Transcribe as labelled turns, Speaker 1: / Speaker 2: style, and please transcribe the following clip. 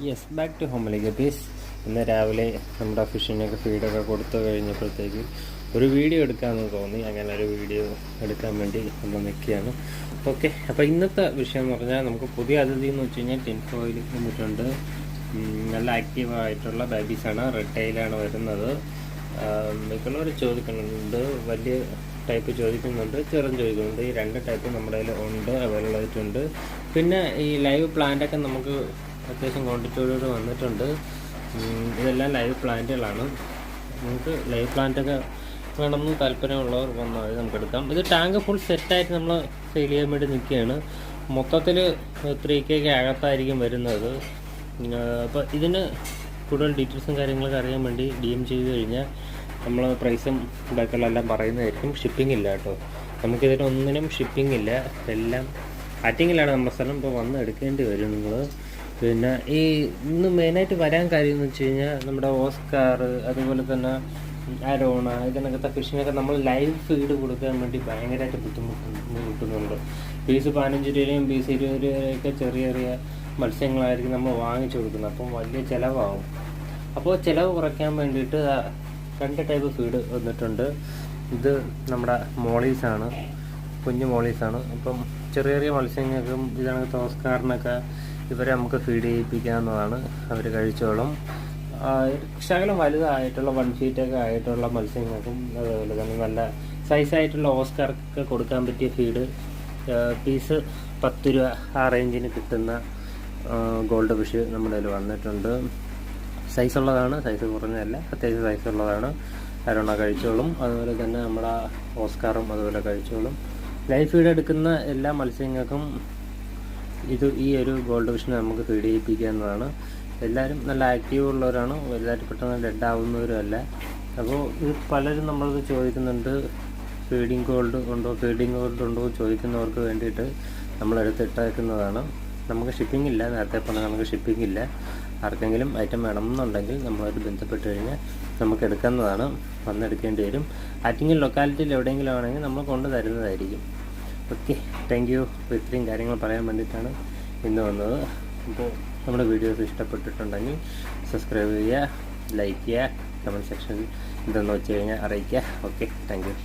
Speaker 1: Yes, back to ഹോമിലേക്ക് പീസ്. ഇന്ന് രാവിലെ നമ്മുടെ ഫിഷിനൊക്കെ ഫീഡൊക്കെ കൊടുത്തു കഴിഞ്ഞപ്പോഴത്തേക്ക് ഒരു വീഡിയോ എടുക്കാമെന്ന് തോന്നി. അങ്ങനെ ഒരു വീഡിയോ എടുക്കാൻ വേണ്ടി നമ്മൾ നിൽക്കുകയാണ്. ഓക്കെ, അപ്പോൾ ഇന്നത്തെ വിഷയം എന്ന് പറഞ്ഞാൽ നമുക്ക് പുതിയ അതിഥി എന്ന് വെച്ച് കഴിഞ്ഞാൽ ടിൻ ഫോയിൽ വന്നിട്ടുണ്ട്. നല്ല ആക്റ്റീവായിട്ടുള്ള ബേബീസാണ്, റെഡ് ടൈലാണ് വരുന്നത്. മിക്കുള്ളവർ ചോദിക്കുന്നുണ്ട്, വലിയ ടൈപ്പ് ചോദിക്കുന്നുണ്ട്, ചെറുതും ചോദിക്കുന്നുണ്ട്. ഈ രണ്ട് ടൈപ്പ് നമ്മുടെ കയ്യിൽ ഉണ്ട്, അവൈലബിൾ ആയിട്ടുണ്ട്. പിന്നെ ഈ ലൈവ് പ്ലാന്റൊക്കെ നമുക്ക് അത്യാവശ്യം ക്വാണ്ടിറ്റിയോട് വന്നിട്ടുണ്ട്. ഇതെല്ലാം ലൈവ് പ്ലാന്റുകളാണ്. നിങ്ങൾക്ക് ലൈവ് പ്ലാന്റൊക്കെ വേണമെന്ന് താല്പര്യമുള്ളവർ വന്നാൽ മതി, നമുക്ക് എടുക്കാം. ഇത് ടാങ്ക് ഫുൾ സെറ്റായിട്ട് നമ്മൾ സെയിൽ ചെയ്യാൻ വേണ്ടി നിൽക്കുകയാണ്. മൊത്തത്തിൽ 3K അകത്തായിരിക്കും വരുന്നത്. അപ്പോൾ ഇതിന് കൂടുതൽ ഡീറ്റെയിൽസും കാര്യങ്ങളൊക്കെ അറിയാൻ വേണ്ടി DM ചെയ്ത് കഴിഞ്ഞാൽ നമ്മൾ പ്രൈസും ഇതൊക്കെയെല്ലാം പറയുന്നതായിരിക്കും. ഷിപ്പിംഗ് ഇല്ല കേട്ടോ, നമുക്കിതിനൊന്നിനും ഷിപ്പിംഗ് ഇല്ല. എല്ലാം ആറ്റിങ്ങിലാണ് നമ്മുടെ സ്ഥലം. ഇപ്പോൾ വന്ന് എടുക്കേണ്ടി വരും നിങ്ങൾ. പിന്നെ ഈ ഇന്ന് മെയിനായിട്ട് വരാൻ കാര്യം എന്ന് വെച്ച് കഴിഞ്ഞാൽ നമ്മുടെ ഓസ്കാർ, അതുപോലെ തന്നെ അരോണ, ഇതിനകത്തെ ഫിഷിനൊക്കെ നമ്മൾ ലൈവ് ഫീഡ് കൊടുക്കാൻ വേണ്ടി ഭയങ്കരമായിട്ട് ബുദ്ധിമുട്ടുന്നുണ്ട്. പീസ് 15 രൂപയും പീസ് 20 രൂപയൊക്കെ ചെറിയ ചെറിയ മത്സ്യങ്ങളായിരിക്കും നമ്മൾ വാങ്ങിച്ചു കൊടുക്കുന്നത്. അപ്പം വലിയ ചിലവാകും. അപ്പോൾ ചിലവ് കുറയ്ക്കാൻ വേണ്ടിയിട്ട് 2 ടൈപ്പ് ഫീഡ് വന്നിട്ടുണ്ട്. ഇത് നമ്മുടെ മോളീസാണ്, കുഞ്ഞു മോളീസാണ്. അപ്പം ചെറിയ ചെറിയ മത്സ്യങ്ങൾക്കും ഇതിനകത്ത് ഓസ്കാറിനൊക്കെ ഇവരെ നമുക്ക് ഫീഡ് ചെയ്യിപ്പിക്കാവുന്നതാണ്. അവർ കഴിച്ചോളും. ശകലം വലുതായിട്ടുള്ള 1 ഫീറ്റൊക്കെ ആയിട്ടുള്ള മത്സ്യങ്ങൾക്കും അതുപോലെ തന്നെ നല്ല സൈസായിട്ടുള്ള ഓസ്കാർക്ക് കൊടുക്കാൻ പറ്റിയ ഫീഡ് പീസ് 10 രൂപ ആ റേഞ്ചിന് കിട്ടുന്ന ഗോൾഡ് ഫിഷ് നമ്മുടെ കയ്യിൽ വന്നിട്ടുണ്ട്. സൈസുള്ളതാണ്, സൈസ് കുറഞ്ഞതല്ല, അത്യാവശ്യം സൈസുള്ളതാണ്. അരോണ കഴിച്ചോളും, അതുപോലെ തന്നെ നമ്മുടെ ഓസ്കാറും അതുപോലെ കഴിച്ചോളും. ലൈഫ് ഫീഡ് എടുക്കുന്ന എല്ലാ മത്സ്യങ്ങൾക്കും ഈ ഒരു ഗോൾഡ് ഫിഷിനെ നമുക്ക് ഫീഡ് ചെയ്യിപ്പിക്കാവുന്നതാണ്. എല്ലാവരും നല്ല ആക്റ്റീവ് ഉള്ളവരാണ്, വലുതായിട്ട് പെട്ടെന്ന് ഡെഡ് ആവുന്നവരും അല്ല. അപ്പോൾ ഇത് പലരും നമ്മളത് ചോദിക്കുന്നുണ്ട്, ഫീഡിങ് ഗോൾഡ് ഉണ്ടോ ചോദിക്കുന്നവർക്ക് വേണ്ടിയിട്ട് നമ്മൾ എടുത്തിട്ടേക്കുന്നതാണ്. നമുക്ക് ഷിപ്പിംഗ് ഇല്ല, നേരത്തെ പറഞ്ഞാൽ നമുക്ക് ഷിപ്പിംഗ് ഇല്ല. ആർക്കെങ്കിലും ഐറ്റം വേണമെന്നുണ്ടെങ്കിൽ നമ്മളായിട്ട് ബന്ധപ്പെട്ട് കഴിഞ്ഞാൽ നമുക്ക് എടുക്കുന്നതാണ്. വന്നെടുക്കേണ്ടി വരും. ആറ്റിങ്ങൽ ലൊക്കാലിറ്റിയിൽ എവിടെയെങ്കിലും ആണെങ്കിൽ നമ്മൾ കൊണ്ട് തരുന്നതായിരിക്കും. Okay, thank you. അപ്പോൾ ഇത്രയും കാര്യങ്ങൾ പറയാൻ വേണ്ടിയിട്ടാണ് ഇന്ന് വന്നത്. അപ്പോൾ നമ്മുടെ വീഡിയോസ് ഇഷ്ടപ്പെട്ടിട്ടുണ്ടെങ്കിൽ സബ്സ്ക്രൈബ് ചെയ്യുക, ലൈക്ക് ചെയ്യുക, കമൻറ്റ് സെക്ഷനിൽ എന്തെന്ന് വെച്ച് കഴിഞ്ഞാൽ അറിയിക്കുക. Okay, thank you.